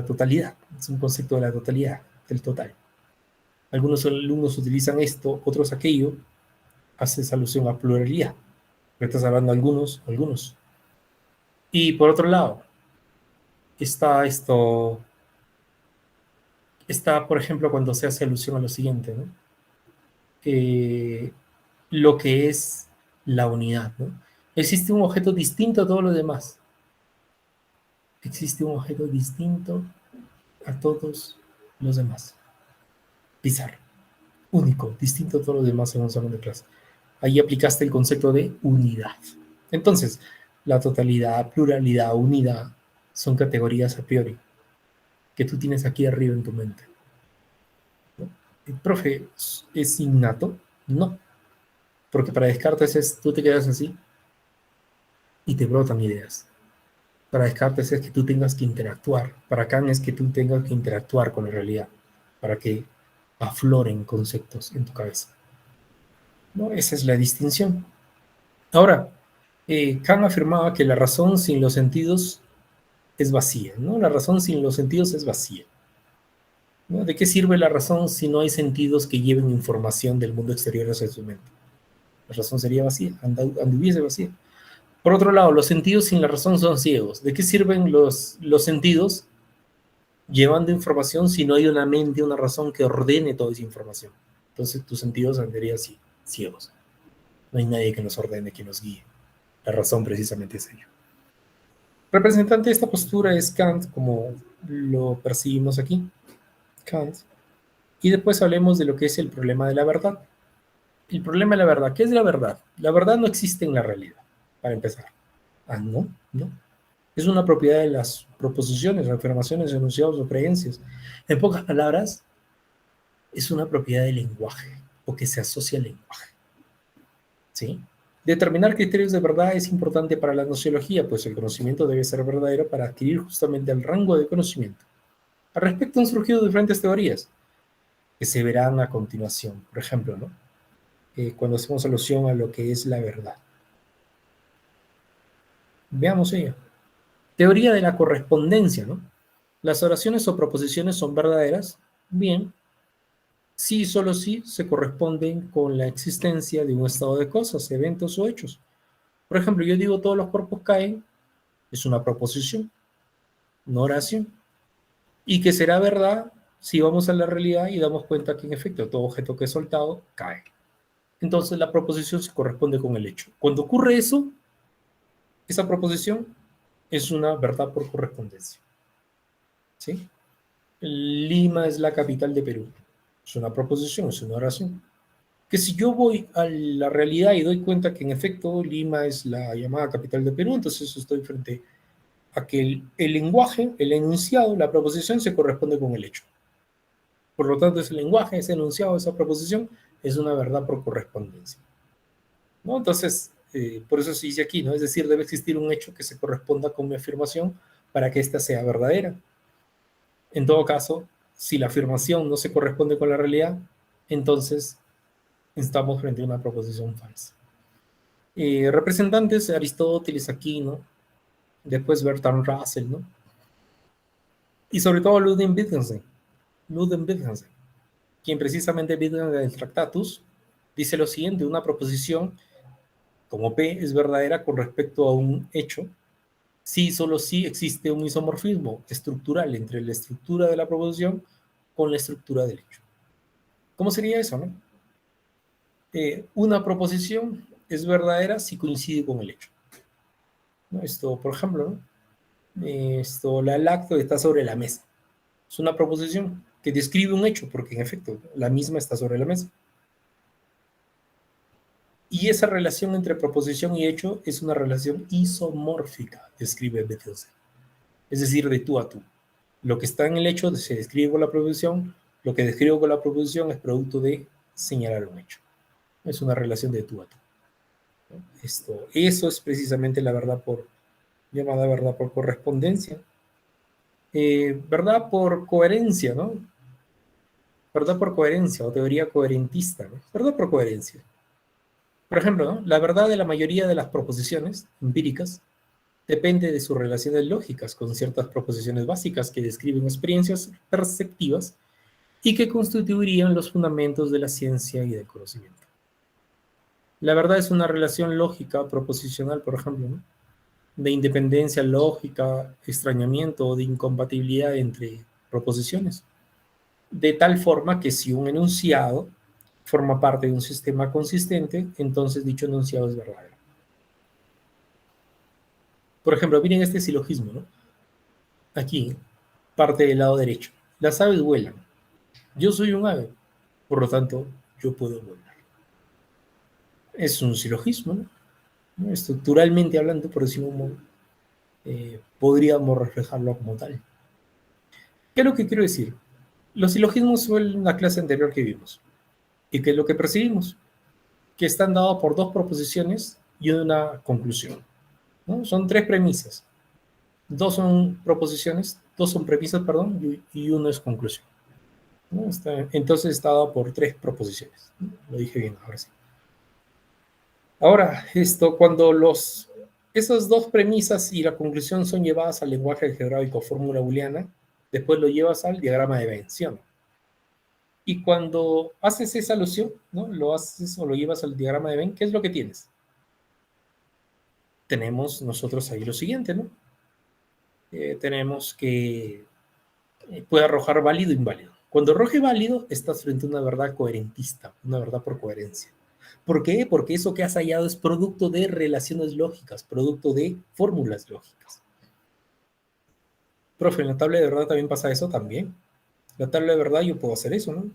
totalidad, es un concepto de la totalidad, del total. Algunos alumnos utilizan esto, otros aquello, haces alusión a pluralidad. Estás hablando de algunos. Y por otro lado, está por ejemplo, cuando se hace alusión a lo siguiente, ¿no? Lo que es la unidad, ¿no? Existe un objeto distinto a todos los demás. Existe un objeto distinto a todos los demás. Bizarro, único, distinto a todos los demás en un salón de clase. Ahí aplicaste el concepto de unidad. Entonces, la totalidad, pluralidad, unidad son categorías a priori que tú tienes aquí arriba en tu mente, ¿no? El profe es innato, no, porque para Descartes es tú te quedas así y te brotan ideas. Para Descartes es que tú tengas que interactuar. Para Kant es que tú tengas que interactuar con la realidad para que afloren conceptos en tu cabeza, ¿no? Esa es la distinción. Ahora, Kant afirmaba que la razón sin los sentidos es vacía, ¿no? La razón sin los sentidos es vacía, ¿no? ¿De qué sirve la razón si no hay sentidos que lleven información del mundo exterior hacia su mente? La razón sería vacía, anduviese vacía. Por otro lado, los sentidos sin la razón son ciegos. ¿De qué sirven los sentidos llevando información si no hay una mente, una razón que ordene toda esa información? Entonces tus sentidos andarían así, ciegos. No hay nadie que nos ordene, que nos guíe. La razón precisamente es ello. Representante de esta postura es Kant, como lo percibimos aquí. Kant. Y después hablemos de lo que es el problema de la verdad. El problema de la verdad. ¿Qué es la verdad? La verdad no existe en la realidad, para empezar. Ah, no, no. Es una propiedad de las proposiciones, afirmaciones, enunciados o creencias. En pocas palabras, es una propiedad del lenguaje o que se asocia al lenguaje, ¿sí? Determinar criterios de verdad es importante para la nociología, pues el conocimiento debe ser verdadero para adquirir justamente el rango de conocimiento. Al respecto han surgido diferentes teorías que se verán a continuación. Por ejemplo, ¿no? Cuando hacemos alusión a lo que es la verdad. Veamos ella. Teoría de la correspondencia, ¿no? Las oraciones o proposiciones son verdaderas, bien, si y solo si se corresponden con la existencia de un estado de cosas, eventos o hechos. Por ejemplo, yo digo todos los cuerpos caen, es una proposición, una oración, y que será verdad si vamos a la realidad y damos cuenta que en efecto todo objeto que es soltado cae. Entonces la proposición se corresponde con el hecho. Cuando ocurre eso, esa proposición es una verdad por correspondencia. ¿Sí? Lima es la capital de Perú. Es una proposición, es una oración. Que si yo voy a la realidad y doy cuenta que en efecto Lima es la llamada capital de Perú, entonces estoy frente a que el lenguaje, el enunciado, la proposición se corresponde con el hecho. Por lo tanto, ese lenguaje, ese enunciado, esa proposición es una verdad por correspondencia, ¿no? Entonces, por eso se dice aquí, ¿no? Es decir, debe existir un hecho que se corresponda con mi afirmación para que ésta sea verdadera. En todo caso, si la afirmación no se corresponde con la realidad, entonces estamos frente a una proposición falsa. Representantes, Aristóteles, Aquino, después Bertrand Russell, ¿no? Y sobre todo Ludwig Wittgenstein, quien precisamente Wittgenstein del Tractatus dice lo siguiente: una proposición como P es verdadera con respecto a un hecho si solo si existe un isomorfismo estructural entre la estructura de la proposición con la estructura del hecho. ¿Cómo sería eso, no? Una proposición es verdadera si coincide con el hecho, ¿no? Esto, por ejemplo, ¿no? El acto está sobre la mesa. Es una proposición que describe un hecho, porque en efecto la misma está sobre la mesa. Y esa relación entre proposición y hecho es una relación isomórfica, describe Wittgenstein. Es decir, de tú a tú. Lo que está en el hecho se describe con la proposición, lo que describo con la proposición es producto de señalar un hecho. Es una relación de tú a tú. Eso es precisamente la verdad llamada verdad por correspondencia. Verdad por coherencia, ¿no? Verdad por coherencia o teoría coherentista, ¿no? Verdad por coherencia. Por ejemplo, ¿no? La verdad de la mayoría de las proposiciones empíricas depende de sus relaciones lógicas con ciertas proposiciones básicas que describen experiencias perceptivas y que constituirían los fundamentos de la ciencia y del conocimiento. La verdad es una relación lógica proposicional, por ejemplo, ¿no? De independencia lógica, extrañamiento o de incompatibilidad entre proposiciones, de tal forma que si un enunciado forma parte de un sistema consistente, entonces dicho enunciado es verdadero. Por ejemplo, miren este silogismo, ¿no? Aquí, parte del lado derecho. Las aves vuelan. Yo soy un ave, por lo tanto, yo puedo volar. Es un silogismo, ¿no? Estructuralmente hablando, por decirlo un modo, podríamos reflejarlo como tal. ¿Qué es lo que quiero decir? Los silogismos son la clase anterior que vimos. ¿Y qué es lo que percibimos? Que están dados por dos proposiciones y una conclusión, ¿no? Son tres premisas. Dos son proposiciones, dos son premisas, perdón, y uno es conclusión, ¿no? Entonces está dado por tres proposiciones, ¿no? Lo dije bien, ahora sí. Ahora, cuando esas dos premisas y la conclusión son llevadas al lenguaje algebraico, fórmula booleana, después lo llevas al diagrama de Venn. Y cuando haces esa alusión, ¿no? Lo haces o lo llevas al diagrama de Venn, ¿qué es lo que tienes? Tenemos nosotros ahí lo siguiente, ¿no? Tenemos que puede arrojar válido e inválido. Cuando arroje válido, estás frente a una verdad coherentista, una verdad por coherencia. ¿Por qué? Porque eso que has hallado es producto de relaciones lógicas, producto de fórmulas lógicas. Profe, en la tabla de verdad también pasa eso también. La tabla de verdad yo puedo hacer eso, ¿no?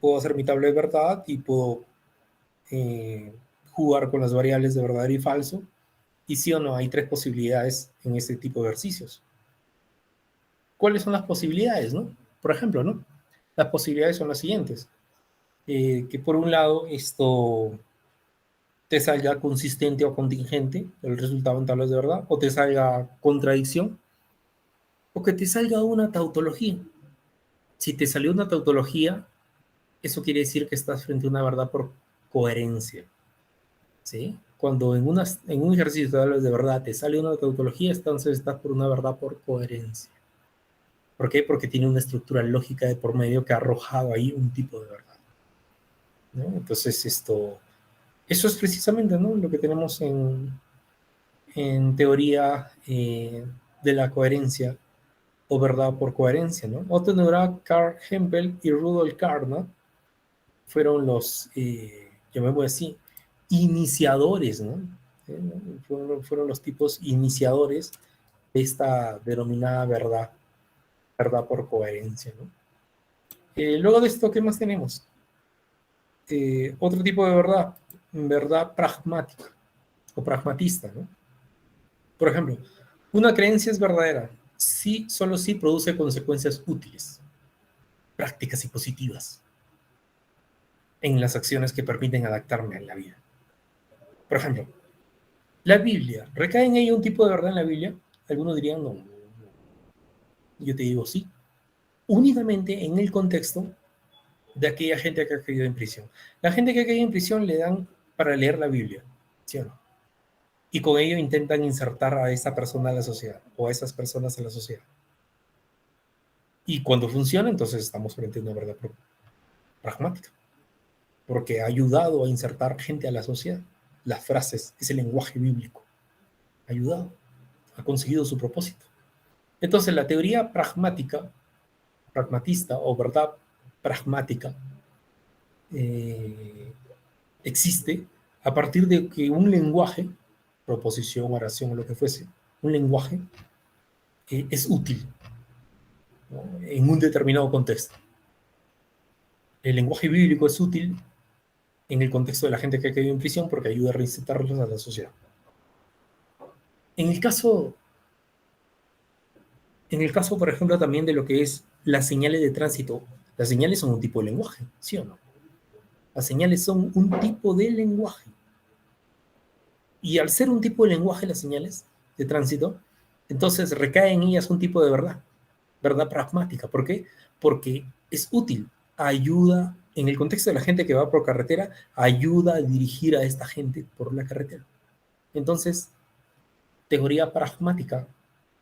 Puedo hacer mi tabla de verdad y puedo jugar con las variables de verdadero y falso. Y sí o no, hay tres posibilidades en este tipo de ejercicios. ¿Cuáles son las posibilidades, no? Por ejemplo, ¿no? Las posibilidades son las siguientes. Que por un lado te salga consistente o contingente el resultado en tablas de verdad, o te salga contradicción, o que te salga una tautología. Si te salió una tautología, eso quiere decir que estás frente a una verdad por coherencia, ¿sí? Cuando en un ejercicio de tablas de verdad te sale una tautología, entonces estás por una verdad por coherencia. ¿Por qué? Porque tiene una estructura lógica de por medio que ha arrojado ahí un tipo de verdad, ¿no? Entonces, eso es precisamente, ¿no?, lo que tenemos en teoría de la coherencia o verdad por coherencia, ¿no? Otto Neurath, Karl Hempel y Rudolf Carnap fueron los, llamémoslo así, iniciadores, ¿no? Fueron los tipos iniciadores de esta denominada verdad por coherencia, ¿no? Luego de esto, ¿qué más tenemos? Otro tipo de verdad pragmática o pragmatista, ¿no? Por ejemplo, una creencia es verdadera si, solo si produce consecuencias útiles, prácticas y positivas en las acciones que permiten adaptarme a la vida. Por ejemplo, la Biblia, ¿recae en ella un tipo de verdad en la Biblia? Algunos dirían no. Yo te digo sí, únicamente en el contexto de aquella gente que ha caído en prisión. La gente que ha caído en prisión le dan para leer la Biblia, ¿sí o no? Y con ello intentan insertar a esa persona a la sociedad o a esas personas a la sociedad. Y cuando funciona, entonces estamos frente a una verdad pragmática, porque ha ayudado a insertar gente a la sociedad. Las frases, ese lenguaje bíblico, ha ayudado, ha conseguido su propósito. Entonces, la teoría pragmatista o verdad pragmática, existe a partir de que un lenguaje, proposición, oración o lo que fuese, un lenguaje es útil, ¿no?, en un determinado contexto. El lenguaje bíblico es útil en el contexto de la gente que ha caído en prisión porque ayuda a reinsertarlos a la sociedad. En el caso, por ejemplo, también de lo que es las señales de tránsito, las señales son un tipo de lenguaje, ¿sí o no? Las señales son un tipo de lenguaje. Y al ser un tipo de lenguaje las señales de tránsito, entonces recae en ellas un tipo de verdad pragmática. ¿Por qué? Porque es útil, ayuda, en el contexto de la gente que va por carretera, ayuda a dirigir a esta gente por la carretera. Entonces, teoría pragmática,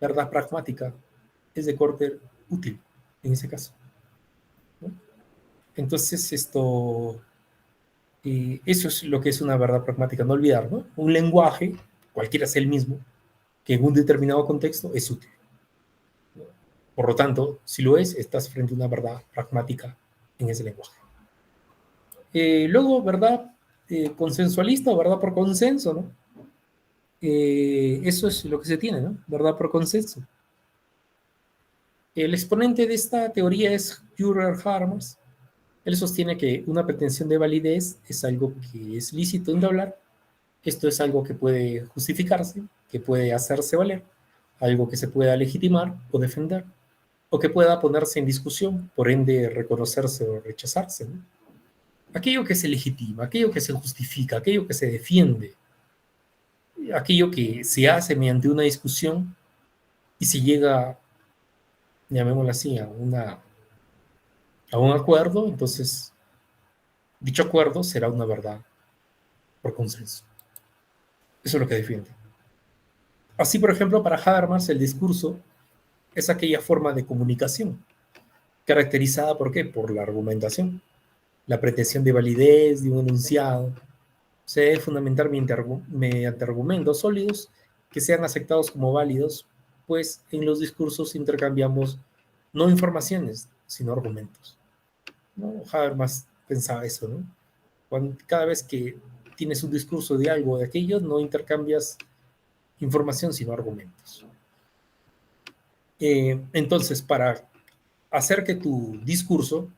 verdad pragmática, es de corte útil en ese caso, ¿no? Entonces, eso es lo que es una verdad pragmática, no olvidar, ¿no? Un lenguaje, cualquiera sea el mismo, que en un determinado contexto es útil. Por lo tanto, si lo es, estás frente a una verdad pragmática en ese lenguaje. Luego, verdad consensualista o verdad por consenso, ¿no? Eso es lo que se tiene, ¿no? Verdad por consenso. El exponente de esta teoría es Jürgen Habermas. Él sostiene que una pretensión de validez es algo que es lícito entablar. Esto es algo que puede justificarse, que puede hacerse valer, algo que se pueda legitimar o defender, o que pueda ponerse en discusión, por ende reconocerse o rechazarse, ¿no? Aquello que se legitima, aquello que se justifica, aquello que se defiende, aquello que se hace mediante una discusión y se llega, llamémoslo así, a un acuerdo, entonces dicho acuerdo será una verdad por consenso. Eso es lo que defiende. Así, por ejemplo, para Habermas el discurso es aquella forma de comunicación caracterizada ¿por qué? Por la argumentación, la pretensión de validez de un enunciado. Se debe fundamentar mediante argumentos sólidos que sean aceptados como válidos, pues en los discursos intercambiamos no informaciones, sino argumentos, ¿no? Habermas pensaba eso, ¿no? Cada vez que tienes un discurso de algo o de aquello, no intercambias información, sino argumentos. Entonces, para hacer que tu discurso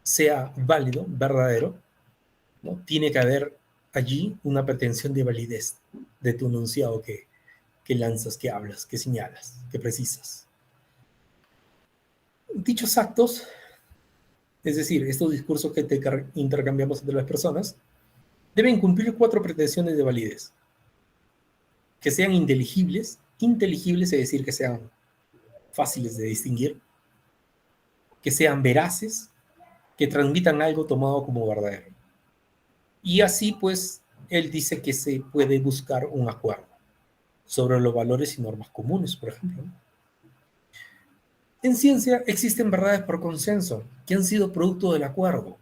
sea válido, verdadero, ¿no?, tiene que haber allí una pretensión de validez de tu enunciado que lanzas, que hablas, que señalas, que precisas. Dichos actos, es decir, estos discursos que intercambiamos entre las personas, deben cumplir 4 pretensiones de validez. Que sean inteligibles, inteligibles es decir, que sean fáciles de distinguir, que sean veraces, que transmitan algo tomado como verdadero. Y así, pues, él dice que se puede buscar un acuerdo sobre los valores y normas comunes, por ejemplo. En ciencia existen verdades por consenso que han sido producto del acuerdo,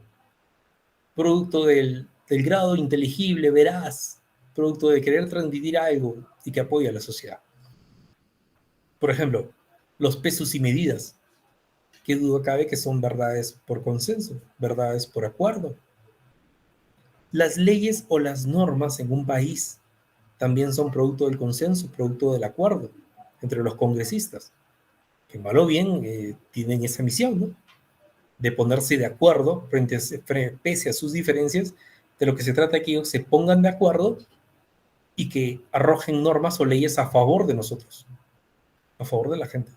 producto del grado inteligible, veraz, producto de querer transmitir algo y que apoya a la sociedad. Por ejemplo, los pesos y medidas. ¿Qué duda cabe que son verdades por consenso, verdades por acuerdo? Las leyes o las normas en un país también son producto del consenso, producto del acuerdo entre los congresistas, que mal o bien tienen esa misión, ¿no? De ponerse de acuerdo pese a sus diferencias. De lo que se trata es que ellos se pongan de acuerdo y que arrojen normas o leyes a favor de nosotros, a favor de la gente,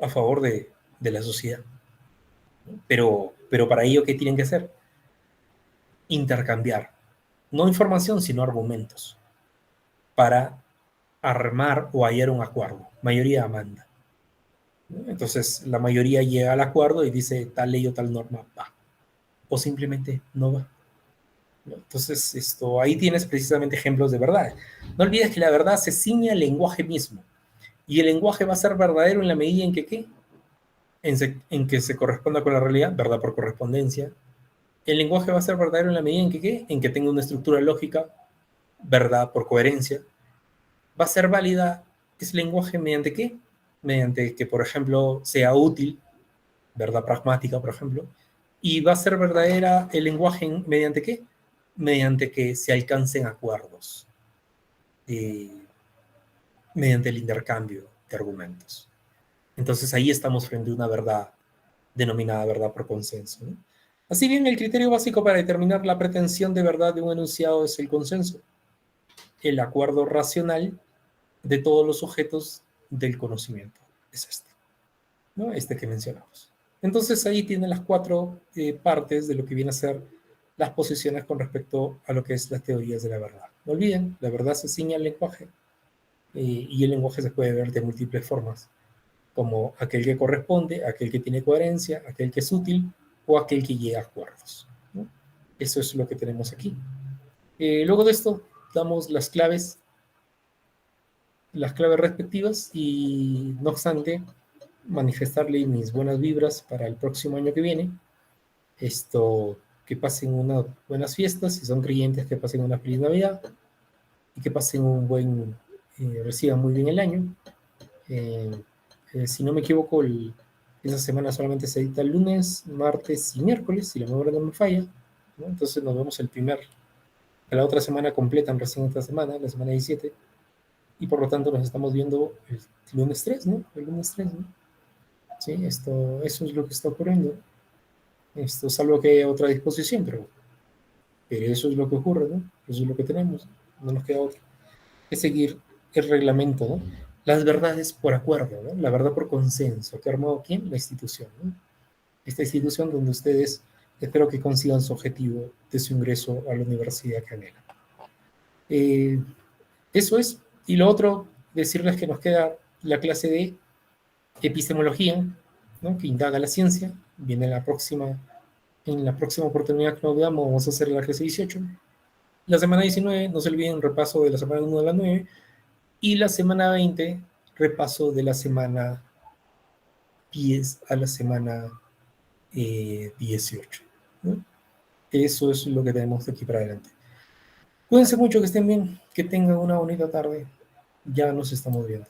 a favor de la sociedad. Pero para ello, ¿qué tienen que hacer? Intercambiar, no información, sino argumentos, para armar o hallar un acuerdo. Mayoría manda. Entonces, la mayoría llega al acuerdo y dice tal ley o tal norma va, o simplemente no va. Entonces, ahí tienes precisamente ejemplos de verdad. No olvides que la verdad se ciñe al lenguaje mismo, y el lenguaje va a ser verdadero en la medida en que, ¿qué? En que se corresponda con la realidad, verdad por correspondencia. El lenguaje va a ser verdadero en la medida en que, ¿qué? En que tenga una estructura lógica, verdad por coherencia. Va a ser válida ese lenguaje mediante qué? Mediante que, por ejemplo, sea útil, verdad pragmática, por ejemplo, y va a ser verdadera el lenguaje mediante qué? Mediante que se alcancen acuerdos, mediante el intercambio de argumentos. Entonces ahí estamos frente a una verdad denominada verdad por consenso, ¿no? Así bien, el criterio básico para determinar la pretensión de verdad de un enunciado es el consenso, el acuerdo racional de todos los sujetos del conocimiento. Es este, ¿no? Este que mencionamos. Entonces ahí tienen las 4 partes de lo que viene a ser las posiciones con respecto a lo que es las teorías de la verdad. No olviden, la verdad se ciña al lenguaje, y el lenguaje se puede ver de múltiples formas, como aquel que corresponde, aquel que tiene coherencia, aquel que es útil o aquel que llega a acuerdos, ¿no? Eso es lo que tenemos aquí. Luego de esto damos las claves respectivas, y no obstante manifestarle mis buenas vibras para el próximo año que viene. Que pasen unas buenas fiestas, si son creyentes, que pasen una feliz Navidad y que pasen reciban muy bien el año. Si no me equivoco, esa semana solamente se edita el lunes, martes y miércoles, si la memoria no me falla, ¿no? Entonces nos vemos la otra semana completan recién esta semana, la semana 17, y por lo tanto nos estamos viendo el lunes 3, ¿no? El lunes 3, ¿no? Sí, eso es lo que está ocurriendo. Salvo que haya otra disposición, pero eso es lo que ocurre, ¿no? Eso es lo que tenemos, no nos queda otra que seguir el reglamento, ¿no? Las verdades por acuerdo, ¿no? La verdad por consenso, que ha armado ¿quién? La institución, ¿no? Esta institución donde ustedes espero que consigan su objetivo de su ingreso a la universidad que anhelan. Eso es. Y lo otro, decirles que nos queda la clase de epistemología, ¿no? Que indaga la ciencia. Viene en la próxima oportunidad que nos veamos, vamos a hacer la clase 18. La semana 19, no se olviden, repaso de la semana 1 a la 9. Y la semana 20, repaso de la semana 10 a la semana 18, ¿no? Eso es lo que tenemos de aquí para adelante. Cuídense mucho, que estén bien, que tengan una bonita tarde. Ya nos estamos viendo.